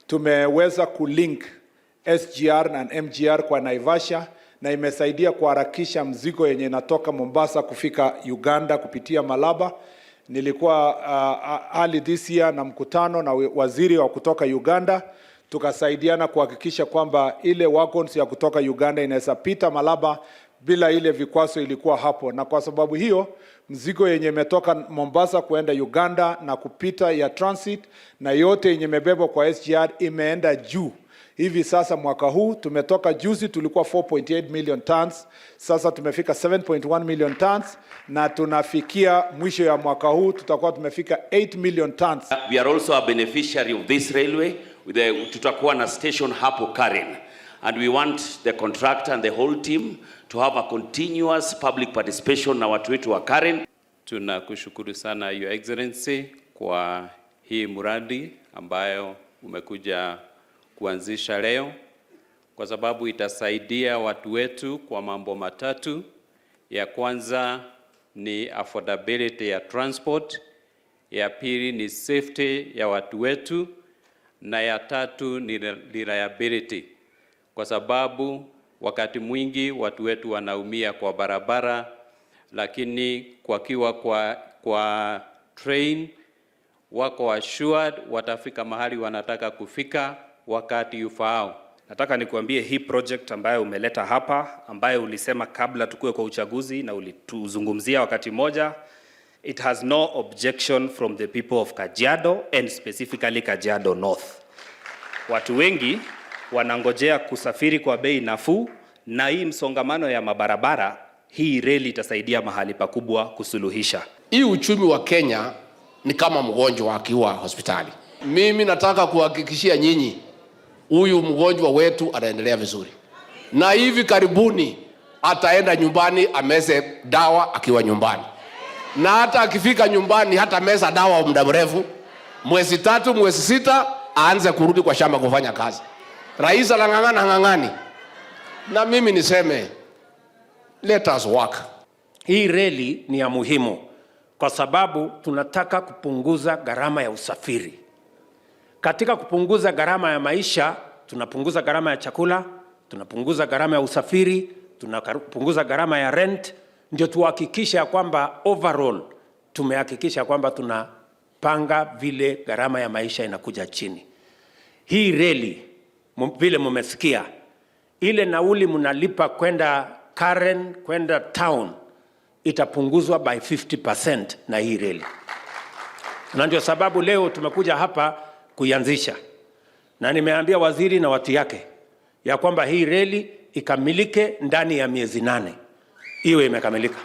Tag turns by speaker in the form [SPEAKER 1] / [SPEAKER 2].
[SPEAKER 1] tumeweza kulink SGR na MGR kwa Naivasha, na imesaidia kuharakisha mzigo yenye inatoka Mombasa kufika Uganda kupitia Malaba. Nilikuwa early this year na mkutano na waziri wa kutoka Uganda, tukasaidiana kuhakikisha kwamba ile wagons ya kutoka Uganda inaweza pita Malaba bila ile vikwazo ilikuwa hapo. Na kwa sababu hiyo mzigo yenye imetoka Mombasa kuenda Uganda na kupita ya transit na yote yenye imebebwa kwa SGR imeenda juu. Hivi sasa mwaka huu tumetoka juzi tulikuwa 4.8 million tons, sasa tumefika 7.1 million tons, na tunafikia mwisho ya mwaka huu tutakuwa tumefika 8 million tons.
[SPEAKER 2] We are also a beneficiary of this railway. Tutakuwa na station hapo Karen, and we want the contractor and the whole team to have a continuous public participation na watu wetu wa Karen.
[SPEAKER 3] Tunakushukuru sana Your Excellency kwa hii mradi ambayo umekuja kuanzisha leo, kwa sababu itasaidia watu wetu kwa mambo matatu. Ya kwanza ni affordability ya transport, ya pili ni safety ya watu wetu, na ya tatu ni reliability, kwa sababu wakati mwingi watu wetu wanaumia kwa barabara, lakini kwa train wako assured watafika mahali wanataka kufika wakati ufaao.
[SPEAKER 4] Nataka nikuambie hii project ambayo umeleta hapa, ambayo ulisema kabla tukue kwa uchaguzi na ulituzungumzia wakati moja, it has no objection from the people of Kajiado and specifically Kajiado North. Watu wengi wanangojea kusafiri kwa bei nafuu, na hii msongamano ya mabarabara, hii reli itasaidia mahali pakubwa kusuluhisha.
[SPEAKER 5] Hii uchumi wa Kenya ni kama mgonjwa akiwa hospitali. Mimi nataka kuhakikishia nyinyi huyu mgonjwa wetu anaendelea vizuri, na hivi karibuni ataenda nyumbani ameze dawa akiwa nyumbani, na hata akifika nyumbani hata meza dawa muda mrefu, mwezi 3 mwezi 6 aanze kurudi kwa shamba kufanya kazi. Rais anang'ang'ana ng'ang'ani, na mimi niseme let us work.
[SPEAKER 6] Hii reli ni ya muhimu kwa sababu tunataka kupunguza gharama ya usafiri. Katika kupunguza gharama ya maisha, tunapunguza gharama ya chakula, tunapunguza gharama ya usafiri, tunapunguza gharama ya rent, ndio tuhakikisha kwamba overall tumehakikisha kwamba tunapanga vile gharama ya maisha inakuja chini. Hii reli vile mmesikia, ile nauli mnalipa kwenda Karen kwenda town itapunguzwa by 50% na hii reli. Na ndio sababu leo tumekuja hapa kuianzisha, na nimeambia waziri na watu yake ya kwamba hii reli ikamilike ndani ya miezi 8 iwe imekamilika.